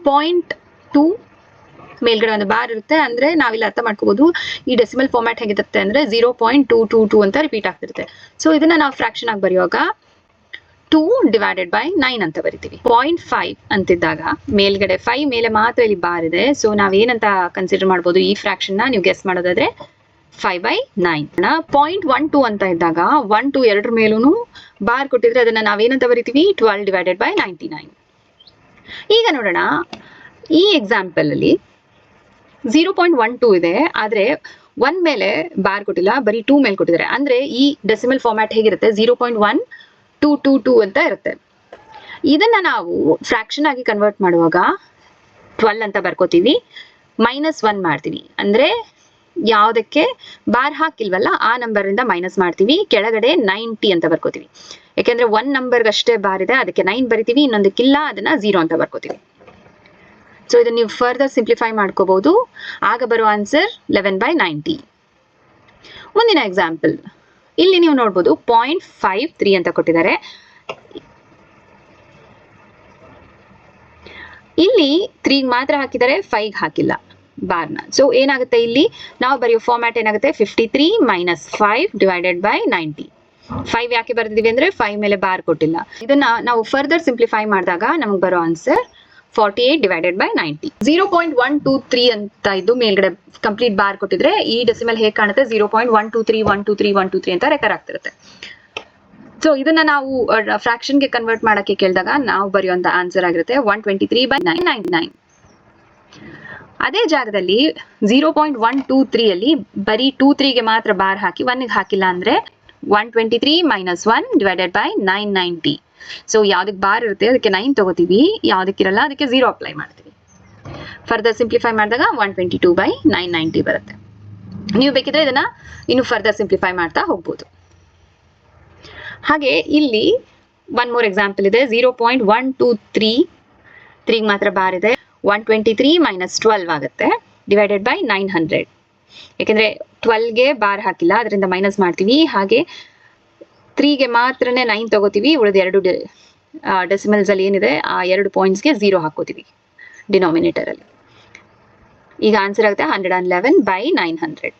0.2 ಮೇಲ್ಗಡೆ ಒಂದು ಬಾರ್ ಇರುತ್ತೆ. ಅಂದ್ರೆ ನಾವಿಲ್ಲಿ ಅರ್ಥ ಮಾಡ್ಕೋಬಹುದು ಈ ಡೆಸಿಮಲ್ ಫಾರ್ಮ್ಯಾಟ್ ಹೇಗಿರುತ್ತೆ ಅಂದ್ರೆ 0.222 ಅಂತ ರಿಪೀಟ್ ಆಗ್ತಿರುತ್ತೆ. ಸೊ ಇದನ್ನ ನಾವು ಫ್ರಾಕ್ಷನ್ ಆಗಿ ಬರೆಯುವಾಗ 2/9 ಅಂತ ಬರಿತೀವಿ. 0.5 ಅಂತಿದ್ದಾಗ ಮೇಲ್ಗಡೆ 5 ಮೇಲೆ ಮಾತ್ರ ಇಲ್ಲಿ ಬಾರ್ ಇದೆ. ಸೊ ನಾವೇನಂತ ಕನ್ಸಿಡರ್ ಮಾಡ್ಬೋದು ಈ ಫ್ರಾಕ್ಷನ್ ನ ನೀವು ಗೆಸ್ ಮಾಡೋದಾದ್ರೆ 5/9. 0.12 ಅಂತ ಇದ್ದಾಗ 1 2 ಎರಡರ ಮೇಲೂ ಬಾರ್ ಕೊಟ್ಟಿದ್ರೆ ಅದನ್ನ ನಾವೇನಂತ ಬರಿತೀವಿ 12/99. ಈಗ ನೋಡೋಣ ಈ ಎಕ್ಸಾಂಪಲ್ ಅಲ್ಲಿ 0.12 ಇದೆ, ಆದ್ರೆ 1 ಮೇಲೆ ಬಾರ್ ಕೊಟ್ಟಿಲ್ಲ, ಬರೀ 2 ಮೇಲೆ ಕೊಟ್ಟಿದ್ದಾರೆ. ಅಂದ್ರೆ ಈ ಡೆಸಿಮಲ್ ಫಾರ್ಮ್ಯಾಟ್ ಹೇಗಿರುತ್ತೆ 0.1222 ಅಂತ ಇರುತ್ತೆ. ಇದನ್ನ ನಾವು ಫ್ರಾಕ್ಷನ್ ಆಗಿ ಕನ್ವರ್ಟ್ ಮಾಡುವಾಗ 12 ಅಂತ ಬರ್ಕೋತೀವಿ, -1 ಮಾಡ್ತೀವಿ. ಅಂದ್ರೆ ಯಾವ್ದಕ್ಕೆ ಬಾರ್ ಹಾಕಿಲ್ವಲ್ಲ ಆ ನಂಬರ್ ಇಂದ ಮೈನಸ್ ಮಾಡ್ತೀವಿ, ಕೆಳಗಡೆ 90 ಅಂತ ಬರ್ಕೋತೀವಿ. ಯಾಕೆಂದ್ರೆ 1 ನಂಬರ್ಗೆ ಅಷ್ಟೇ ಬಾರ್ ಇದೆ, ಅದಕ್ಕೆ 9 ಬರಿತೀವಿ, ಇನ್ನೊಂದಕ್ಕಿಲ್ಲ ಅದನ್ನ 0 ಅಂತ ಬರ್ಕೋತೀವಿ. ಸೊ ಇದನ್ನ ನೀವು ಫರ್ದರ್ ಸಿಂಪ್ಲಿಫೈ ಮಾಡ್ಕೋಬಹುದು. ಆಗ ಬರೋ ಆನ್ಸರ್ 11/90. ಮುಂದಿನ ಎಕ್ಸಾಂಪಲ್ ಇಲ್ಲಿ ನೀವು ನೋಡ್ಬೋದು 0.53 ಅಂತ ಕೊಟ್ಟಿದ್ದಾರೆ. ಇಲ್ಲಿ 3 ಮಾತ್ರ ಹಾಕಿದ್ದಾರೆ, 5 ಹಾಕಿಲ್ಲ ಬಾರ್ನ. ಸೊ ಏನಾಗುತ್ತೆ ಇಲ್ಲಿ ನಾವು ಬರೆಯೋ ಫಾರ್ಮ್ಯಾಟ್ ಏನಾಗುತ್ತೆ 53 - 5/90. 5 ಯಾಕೆ ಬರ್ದಿದೀವಿ ಅಂದ್ರೆ 5 ಮೇಲೆ ಬಾರ್ ಕೊಟ್ಟಿಲ್ಲ. ಇದನ್ನ ನಾವು ಫರ್ದರ್ ಸಿಂಪ್ಲಿಫೈ ಮಾಡಿದಾಗ ನಮಗೆ ಬರೋ ಆನ್ಸರ್ 48/90. 0.123 ಅಂತ ಇದ್ದು ಮೇಲ್ಗಡೆ ಕಂಪ್ಲೀಟ್ ಬಾರ್ ಕೊಟ್ಟಿದ್ರೆ ಈ ಡೆಸಿಮಲ್ ಹೇಗೆ ಕಾಣುತ್ತೆ 0.123 ಅಂತ ರೆಕರ್ ಆಗ್ತಿರುತ್ತೆ. ಸೊ ಇದನ್ನ ನಾವು ಫ್ರಾಕ್ಷನ್ ಗೆ ಕನ್ವರ್ಟ್ ಮಾಡಕ್ಕೆ ಕೇಳಿದಾಗ ನಾವು ಬರೆಯುವಂತ ಆನ್ಸರ್ ಆಗಿರುತ್ತೆ 123/999. ಅದೇ ಜಾಗದಲ್ಲಿ 0.123 ಅಲ್ಲಿ ಬರೀ 23 ಗೆ ಮಾತ್ರ ಬಾರ್ ಹಾಕಿ 1 ಗೆ ಹಾಕಿಲ್ಲ ಅಂದ್ರೆ 123 - 1/990. ಸೊ ಯಾವ್ದಕ್ಕೆ ಬಾರ್ ಇರುತ್ತೆ ಅದಕ್ಕೆ 9 ತಗೋತೀವಿ, ಯಾವ್ದಕ್ಕಿರಲ್ಲ ಅದಕ್ಕೆ 0 ಅಪ್ಲೈ ಮಾಡ್ತೀವಿ. ಫರ್ದರ್ ಸಿಂಪ್ಲಿಫೈ ಮಾಡಿದಾಗ 122/990 ಬರುತ್ತೆ. ನೀವು ಬೇಕಿದ್ರೆ ಇದನ್ನ ಇನ್ನು ಫರ್ದರ್ ಸಿಂಪ್ಲಿಫೈ ಮಾಡ್ತಾ ಹೋಗ್ಬೋದು. ಹಾಗೆ ಇಲ್ಲಿ ಒನ್ ಮೋರ್ ಎಕ್ಸಾಂಪಲ್ ಇದೆ. 0.123 ಮಾತ್ರ ಬಾರ್ ಇದೆ, 123 - 12 ಆಗುತ್ತೆ /900. ಯಾಕೆಂದ್ರೆ 12 ಗೆ ಬಾರ್ ಹಾಕಿಲ್ಲ, ಅದರಿಂದ ಮೈನಸ್ ಮಾಡ್ತೀವಿ. ಹಾಗೆ 3 ಗೆ ಮಾತ್ರನೇ 9 ತಗೋತೀವಿ, ಉಳಿದ ಎರಡು ಡೆಸಿಮಲ್ಸ್ ಅಲ್ಲಿ ಏನಿದೆ ಆ 2 ಪಾಯಿಂಟ್ಸ್ಗೆ 0 ಹಾಕೋತೀವಿ ಡಿನಾಮಿನೇಟರ್ ಅಲ್ಲಿ. ಈಗ ಆನ್ಸರ್ ಆಗುತ್ತೆ 111/900.